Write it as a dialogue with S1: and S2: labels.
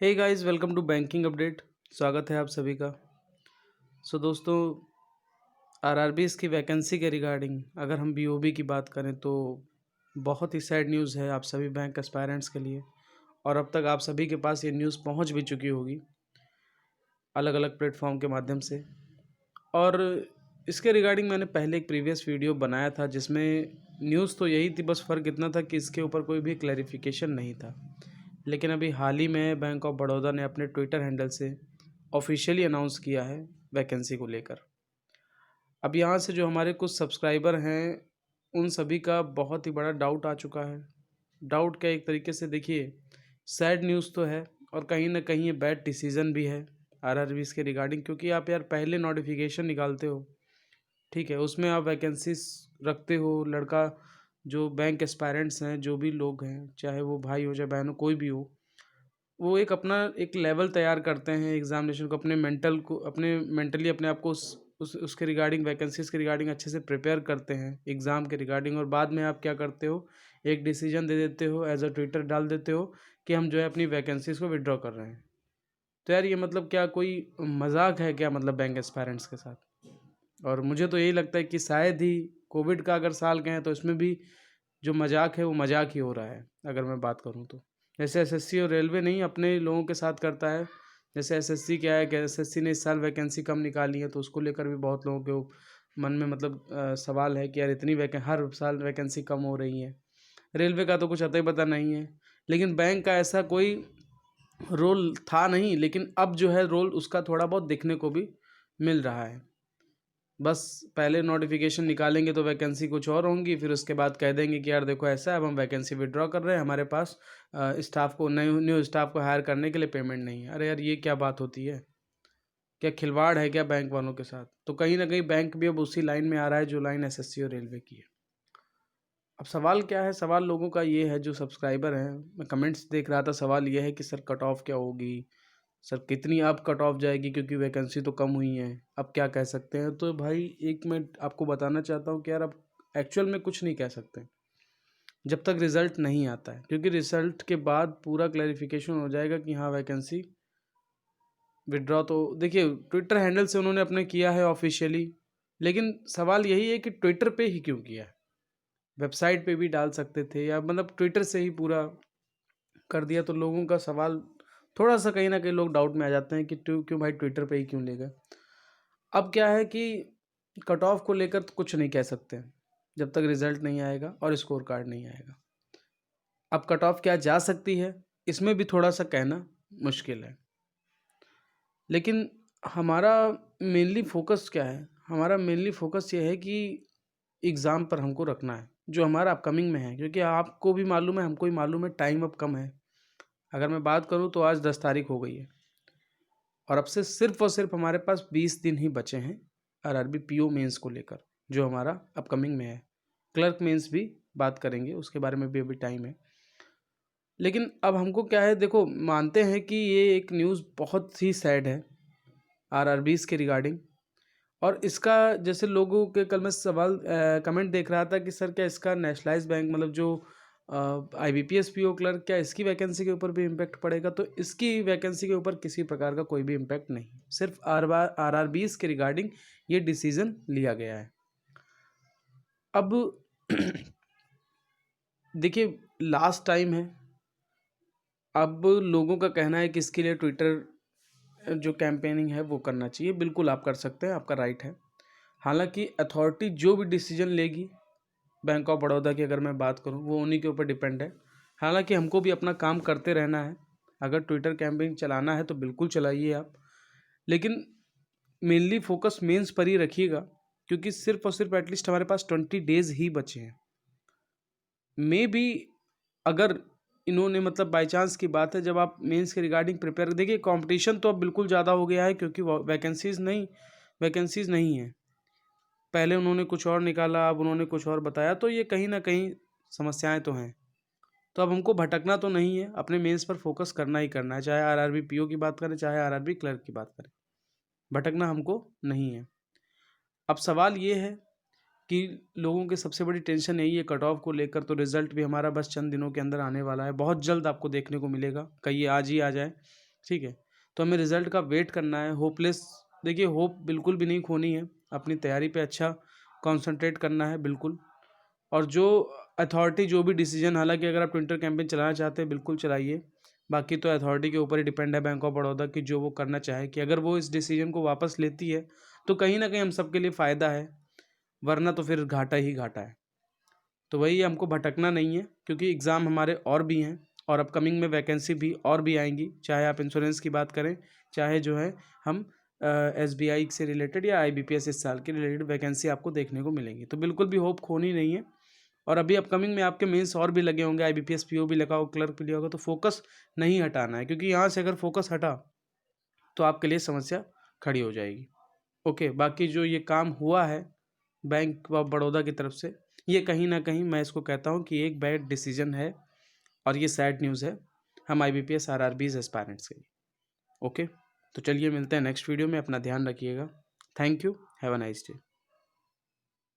S1: Hey guys, welcome to banking update. स्वागत है आप सभी का। दोस्तों, आरआरबीज़ की वैकेंसी के रिगार्डिंग अगर हम बीओबी की बात करें तो बहुत ही सैड न्यूज़ है आप सभी बैंक एस्पायरेंट्स के लिए। और अब तक आप सभी के पास ये न्यूज़ पहुंच भी चुकी होगी अलग अलग प्लेटफॉर्म के माध्यम से। और इसके रिगार्डिंग मैंने पहले एक प्रीवियस वीडियो बनाया था जिसमें न्यूज़ तो यही थी, बस फ़र्क इतना था कि इसके ऊपर कोई भी क्लैरिफिकेशन नहीं था। लेकिन अभी हाल ही में बैंक ऑफ बड़ौदा ने अपने ट्विटर हैंडल से ऑफिशियली अनाउंस किया है वैकेंसी को लेकर। अब यहाँ से जो हमारे कुछ सब्सक्राइबर हैं उन सभी का बहुत ही बड़ा डाउट आ चुका है। डाउट क्या, एक तरीके से देखिए सैड न्यूज़ तो है और कहीं ना कहीं ये बैड डिसीज़न भी है आरआरबीज़ के रिगार्डिंग, क्योंकि आप यार पहले नोटिफिकेशन निकालते हो, ठीक है, उसमें आप वैकेंसीज रखते हो। लड़का जो बैंक एस्पायरेंट्स हैं, जो भी लोग हैं, चाहे वो भाई हो चाहे बहन हो, कोई भी हो, वो एक अपना एक लेवल तैयार करते हैं एग्जामिनेशन को, अपने मेंटली अपने आप को उसके रिगार्डिंग वैकेंसीज के रिगार्डिंग अच्छे से प्रिपेयर करते हैं एग्ज़ाम के रिगार्डिंग। और बाद में आप क्या करते हो, एक डिसीजन दे देते हो, एज अ ट्विटर डाल देते हो कि हम जो है अपनी वैकेंसीज को विड्रॉ कर रहे हैं। तो यार ये मतलब क्या कोई मजाक है क्या, मतलब बैंक एस्पायरेंट्स के साथ? और मुझे तो यही लगता है कि शायद ही कोविड का अगर साल कहें तो इसमें भी जो मजाक है वो मजाक ही हो रहा है, अगर मैं बात करूँ तो। जैसे एसएससी और रेलवे नहीं अपने लोगों के साथ करता है। जैसे एसएससी क्या है कि एसएससी ने इस साल वैकेंसी कम निकाली है, तो उसको लेकर भी बहुत लोगों के मन में मतलब सवाल है कि यार इतनी हर साल वैकेंसी कम हो रही है। रेलवे का तो कुछ अता ही पता नहीं है। लेकिन बैंक का ऐसा कोई रोल था नहीं, लेकिन अब जो है रोल उसका थोड़ा बहुत देखने को भी मिल रहा है। बस पहले नोटिफिकेशन निकालेंगे तो वैकेंसी कुछ और होंगी, फिर उसके बाद कह देंगे कि यार देखो ऐसा है, अब हम वैकेंसी विड्रॉ कर रहे हैं, हमारे पास स्टाफ को न्यू स्टाफ को हायर करने के लिए पेमेंट नहीं है। अरे यार ये क्या बात होती है? क्या खिलवाड़ है क्या बैंक वालों के साथ? तो कहीं ना कहीं बैंक भी अब उसी लाइन में आ रहा है जो लाइन एसएससी और रेलवे की है। अब सवाल क्या है, सवाल लोगों का ये है, जो सब्सक्राइबर हैं, मैं कमेंट्स देख रहा था, सवाल ये है कि सर कट ऑफ क्या होगी, सर कितनी अब कट ऑफ जाएगी, क्योंकि वैकेंसी तो कम हुई है, अब क्या कह सकते हैं? तो भाई एक मैं आपको बताना चाहता हूँ कि यार अब एक्चुअल में कुछ नहीं कह सकते जब तक रिज़ल्ट नहीं आता है, क्योंकि रिज़ल्ट के बाद पूरा क्लैरिफिकेशन हो जाएगा कि हाँ वैकेंसी विड्रॉ तो देखिए ट्विटर हैंडल से उन्होंने अपने किया है ऑफिशियली। लेकिन सवाल यही है कि ट्विटर पे ही क्यों किया है? वेबसाइट पे भी डाल सकते थे, या मतलब ट्विटर से ही पूरा कर दिया। तो लोगों का सवाल थोड़ा सा कहीं ना कहीं लोग डाउट में आ जाते हैं कि क्यों भाई ट्विटर पे ही क्यों ले गए। अब क्या है कि कट ऑफ को लेकर तो कुछ नहीं कह सकते जब तक रिजल्ट नहीं आएगा और स्कोर कार्ड नहीं आएगा। अब कट ऑफ क्या जा सकती है, इसमें भी थोड़ा सा कहना मुश्किल है। लेकिन हमारा मेनली फोकस क्या है? हमारा मेनली फोकस ये है कि एग्ज़ाम पर हमको रखना है जो हमारा अपकमिंग में है, क्योंकि आपको भी मालूम है, हमको भी मालूम है, टाइम अब कम है। अगर मैं बात करूँ तो आज 10 तारीख हो गई है और अब से सिर्फ और सिर्फ हमारे पास 20 दिन ही बचे हैं आरआरबी पीओ मेंस को लेकर, जो हमारा अपकमिंग में है। क्लर्क मेंस भी बात करेंगे, उसके बारे में भी अभी टाइम है। लेकिन अब हमको क्या है, देखो मानते हैं कि ये एक न्यूज़ बहुत ही सैड है आरआरबीज़ के रिगार्डिंग। और इसका जैसे लोगों के कल मैं सवाल कमेंट देख रहा था कि सर क्या इसका नेशनलाइज बैंक मतलब जो आईबीपीएस पीओ क्लर्क, क्या इसकी वैकेंसी के ऊपर भी इम्पैक्ट पड़ेगा? तो इसकी वैकेंसी के ऊपर किसी प्रकार का कोई भी इम्पैक्ट नहीं, सिर्फ आरआरबीज़ के रिगार्डिंग ये डिसीज़न लिया गया है। अब देखिए लास्ट टाइम है, अब लोगों का कहना है कि इसके लिए ट्विटर जो कैंपेनिंग है वो करना चाहिए। बिल्कुल आप कर सकते हैं, आपका राइट है। हालांकि अथॉरिटी जो भी डिसीजन लेगी बैंक ऑफ बड़ौदा की, अगर मैं बात करूं, वो उन्हीं के ऊपर डिपेंड है। हालांकि हमको भी अपना काम करते रहना है। अगर ट्विटर कैंपेन चलाना है तो बिल्कुल चलाइए आप, लेकिन मेनली फोकस मेंस पर ही रखिएगा, क्योंकि सिर्फ और सिर्फ एटलीस्ट हमारे पास 20 डेज ही बचे हैं। मे बी अगर इन्होंने मतलब बाई चांस की बात है, जब आप मेंस के रिगार्डिंग प्रिपेयर, देखिए कंपटीशन तो अब बिल्कुल ज़्यादा हो गया है, क्योंकि वैकेंसीज़ नहीं है। पहले उन्होंने कुछ और निकाला, अब उन्होंने कुछ और बताया, तो ये कहीं ना कहीं समस्याएं तो हैं। तो अब हमको भटकना तो नहीं है, अपने मेंस पर फोकस करना ही करना है, चाहे आरआरबी पीओ की बात करें चाहे आरआरबी क्लर्क की बात करें। भटकना हमको नहीं है। अब सवाल ये है कि लोगों की सबसे बड़ी टेंशन यही है कट ऑफ को लेकर। तो रिजल्ट भी हमारा बस चंद दिनों के अंदर आने वाला है, बहुत जल्द आपको देखने को मिलेगा, कहीं आज ही आ जाए। ठीक है, तो हमें रिज़ल्ट का वेट करना है। होपलेस देखिए, होप बिल्कुल भी नहीं खोनी है, अपनी तैयारी पे अच्छा कॉन्संट्रेट करना है बिल्कुल। और जो अथॉरिटी जो भी डिसीजन, हालांकि अगर आप ट्विटर कैंपेन चलाना चाहते हैं बिल्कुल चलाइए, बाकी तो अथॉरिटी के ऊपर ही डिपेंड है बैंक ऑफ बड़ौदा की, जो वो करना चाहे, कि अगर वो इस डिसीजन को वापस लेती है तो कहीं ना कहीं हम सबके लिए फ़ायदा है, वरना तो फिर घाटा ही घाटा है। तो वही हमको भटकना नहीं है, क्योंकि एग्ज़ाम हमारे और भी हैं और अपकमिंग में वैकेंसी भी और भी आएंगी, चाहे आप इंश्योरेंस की बात करें, चाहे जो है हम SBI से रिलेटेड या IBPS इस साल के रिलेटेड वैकेंसी आपको देखने को मिलेंगी। तो बिल्कुल भी होप खोनी नहीं है। और अभी अपकमिंग में आपके मेंस और भी लगे होंगे, IBPS PO भी लगा हो, क्लर्क भी लगा होगा, तो फोकस नहीं हटाना है, क्योंकि यहाँ से अगर फोकस हटा तो आपके लिए समस्या खड़ी हो जाएगी। ओके, बाकी जो ये काम हुआ है बैंक ऑफ बड़ौदा की तरफ से, ये कहीं ना कहीं मैं इसको कहता हूँ कि एक बैड डिसीजन है और ये सैड न्यूज़ है हम IBPS RRBs एस्पायरेंट्स के लिए। ओके, तो चलिए मिलते हैं नेक्स्ट वीडियो में, अपना ध्यान रखिएगा। Thank you, have a nice day.